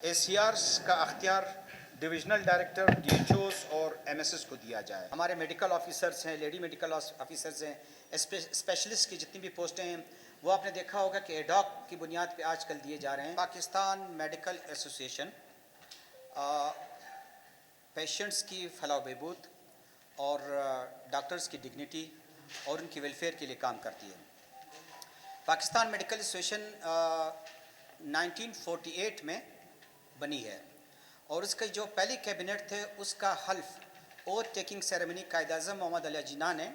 ACRs کا اختیار divisional director DHOs اور MSs کو دیا جائے. ہمارے میڈیکل آفیسرز ہیں, لیڈی میڈیکل آفیسرز ہیں, اسپیشلسٹ کی جتنی بھی پوسٹیں ہیں وہ آپ نے دیکھا ہوگا کہ ایڈاک کی بنیاد پہ آج کل دیے جا رہے ہیں. پاکستان میڈیکل ایسوسیشن پیشنٹس کی فلاح و بہبود اور ڈاکٹرز کی ڈگنیٹی اور ان کی ویلفیئر کے لیے کام کرتی ہے. پاکستان میڈیکل ایسوسیشن 1948 میں بنی ہے اور اس کے جو پہلی کیبنٹ تھے اس کا حلف oath taking ceremony Quaid Azam محمد علی جناح نے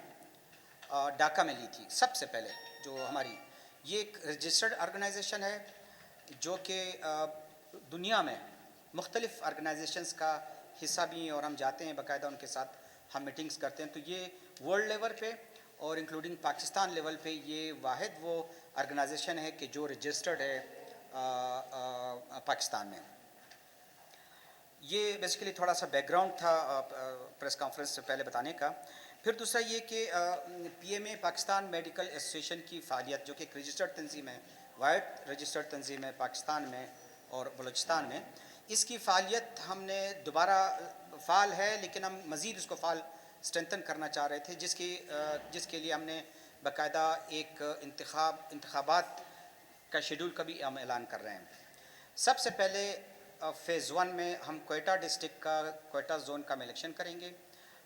ڈھاکہ میں لی تھی. سب سے پہلے جو ہماری یہ ایک رجسٹرڈ آرگنائزیشن ہے جو کہ دنیا میں مختلف آرگنائزیشنز کا حصہ بھی ہیں اور ہم جاتے ہیں باقاعدہ ان کے ساتھ ہم میٹنگز کرتے ہیں. تو یہ ورلڈ لیول پہ اور انکلوڈنگ پاکستان لیول پہ یہ واحد وہ آرگنائزیشن ہے کہ جو رجسٹرڈ ہے پاکستان میں. یہ بیسیکلی تھوڑا سا بیک گراؤنڈ تھا پریس کانفرنس سے پہلے بتانے کا. پھر دوسرا یہ کہ PMA پاکستان میڈیکل ایسوسیشن کی فعالیت جو کہ ایک رجسٹرڈ تنظیم ہے, واحد رجسٹرڈ تنظیم ہے پاکستان میں اور بلوچستان میں, اس کی فعالیت ہم نے دوبارہ فعال ہے لیکن ہم مزید اس کو فعال اسٹرینتھن کرنا چاہ رہے تھے جس کے لیے ہم نے باقاعدہ ایک انتخابات کا شیڈول کا بھی ہم اعلان کر رہے ہیں. سب سے پہلے فیز 1 میں ہم کوئٹہ ڈسٹرکٹ کا کوئٹہ زون کا الیکشن کریں گے.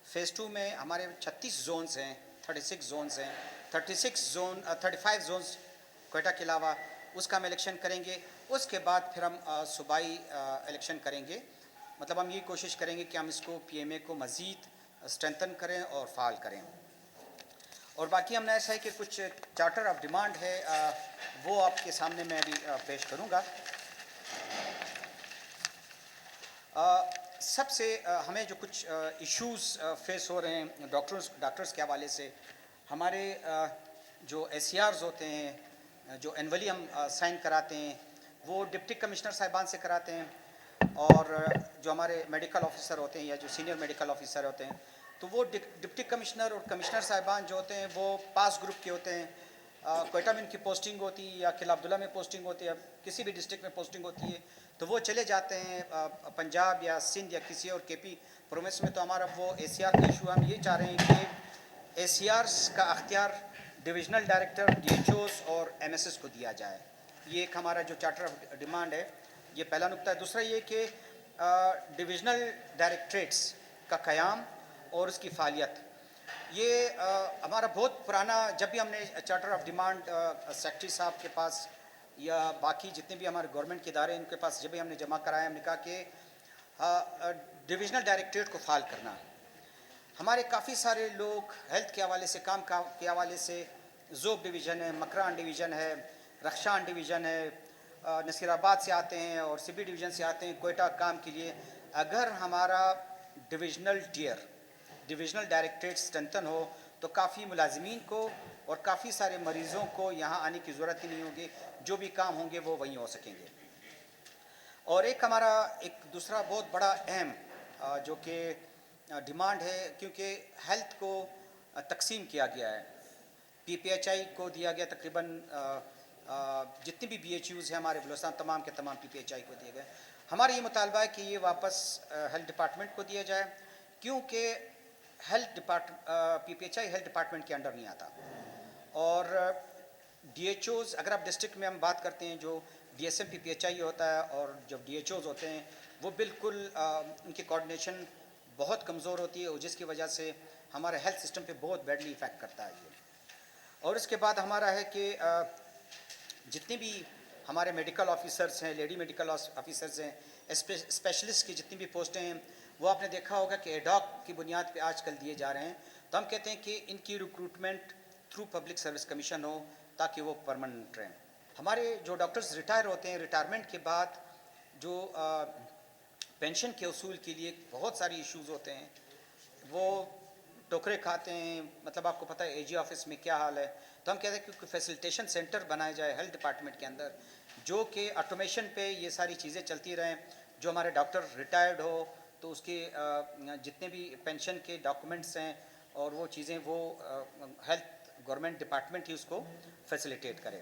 فیز 2 میں ہمارے 36 زونز ہیں, 36 زونز ہیں, 35 زونز کوئٹہ کے علاوہ اس کا ہم الیکشن کریں گے. اس کے بعد پھر ہم صوبائی الیکشن کریں گے. مطلب ہم یہ کوشش کریں گے کہ ہم اس کو PMA کو مزید اسٹرینتھن کریں اور فعال کریں. اور باقی ہم نے ایسا ہے کہ کچھ چارٹر آف ڈیمانڈ ہے وہ آپ کے سامنے میں ابھی پیش کروں گا. سب سے ہمیں جو کچھ ایشوز فیس ہو رہے ہیں ڈاکٹرز کے حوالے سے, ہمارے جو ACRs ہوتے ہیں جو اینولی ہم سائن کراتے ہیں وہ ڈپٹی کمشنر صاحبان سے کراتے ہیں, اور جو ہمارے میڈیکل آفیسر ہوتے ہیں یا جو سینئر میڈیکل آفیسر ہوتے ہیں تو وہ ڈپٹی کمشنر اور کمشنر صاحبان جو ہوتے ہیں وہ پاس گروپ کے ہوتے ہیں. کوئٹہ میں ان کی پوسٹنگ ہوتی ہے یا قلعہ عبداللہ میں پوسٹنگ ہوتی ہے, کسی بھی ڈسٹرکٹ میں پوسٹنگ ہوتی ہے تو وہ چلے جاتے ہیں پنجاب یا سندھ یا کسی اور KP پروونس میں. تو ہمارا وہ ACR کا ایشو ہم یہ چاہ رہے ہیں کہ ACRs کا اختیار ڈویژنل ڈائریکٹر DHOs اور MSs کو دیا جائے. یہ ایک ہمارا جو چارٹر آف ڈیمانڈ ہے, یہ پہلا نقطہ ہے. دوسرا یہ کہ ڈویژنل ڈائریکٹریٹس کا قیام اور اس کی فعالیت, یہ ہمارا بہت پرانا, جب بھی ہم نے چارٹر آف ڈیمانڈ سیکرٹری صاحب کے پاس یا باقی جتنے بھی ہمارے گورنمنٹ کے ادارے ان کے پاس جب بھی ہم نے جمع کرایا, ہم نے کہا کہ ڈویژنل ڈائریکٹریٹ کو فعال کرنا. ہمارے کافی سارے لوگ ہیلتھ کے حوالے سے کام کے حوالے سے ذوب ڈویژن ہے, مکران ڈویژن ہے, رخشان ڈویژن ہے, نصیر آباد سے آتے ہیں اور CB ڈویژن سے آتے ہیں کوئٹہ کام کے لیے. اگر ہمارا ڈویژنل ڈائریکٹریٹ اسٹرینتھن ہو تو کافی ملازمین کو اور کافی سارے مریضوں کو یہاں آنے کی ضرورت ہی نہیں ہوگی, جو بھی کام ہوں گے وہ وہیں ہو سکیں گے. اور ایک ہمارا ایک دوسرا بہت بڑا اہم جو کہ ڈیمانڈ ہے, کیونکہ ہیلتھ کو تقسیم کیا گیا ہے, PPHI کو دیا گیا تقریباً جتنی بھی BHUs ہیں ہمارے بلوچستان تمام کے تمام PPHI کو دیے گئے. ہمارا یہ مطالبہ ہے کہ یہ واپس ہیلتھ ڈپارٹمنٹ کو دیا جائے, کیونکہ PPHI ہیلتھ ڈپارٹمنٹ کے انڈر نہیں آتا. اور DHOs اگر آپ ڈسٹرکٹ میں ہم بات کرتے ہیں جو DSM PPHI ہوتا ہے اور جب DHOs ہوتے ہیں وہ بالکل ان کی کوارڈینیشن بہت کمزور ہوتی ہے, اور جس کی وجہ سے ہمارے ہیلتھ سسٹم پہ بہت بیڈلی افیکٹ کرتا ہے یہ. اور اس کے بعد ہمارا ہے کہ جتنے بھی ہمارے میڈیکل آفیسرز ہیں, لیڈی میڈیکل آفیسرز ہیں, اسپیشلسٹ کی جتنی بھی پوسٹیں ہیں وہ آپ نے دیکھا ہوگا کہ ایڈاک کی بنیاد پہ آج کل دیے جا رہے ہیں. تو ہم کہتے ہیں کہ ان کی recruitment through public service commission ہو تاکہ وہ پرماننٹ رہیں. ہمارے جو ڈاکٹرز ریٹائر ہوتے ہیں, ریٹائرمنٹ کے بعد جو پینشن کے اصول کے لیے بہت ساری ایشوز ہوتے ہیں, وہ ٹوکرے کھاتے ہیں. مطلب آپ کو پتہ ہے AG آفس میں کیا حال ہے. تو ہم کہتے ہیں کہ کوئی فیسیلیٹیشن سینٹر بنایا جائے ہیلتھ ڈپارٹمنٹ کے اندر, جو کہ آٹومیشن پہ یہ ساری چیزیں چلتی رہیں. جو ہمارے ڈاکٹر ریٹائرڈ ہو تو اس کے جتنے بھی پینشن کے ڈاکومنٹس ہیں اور وہ چیزیں وہ ہیلتھ گورنمنٹ ڈپارٹمنٹ ہی اس کو فیسیلیٹیٹ کرے.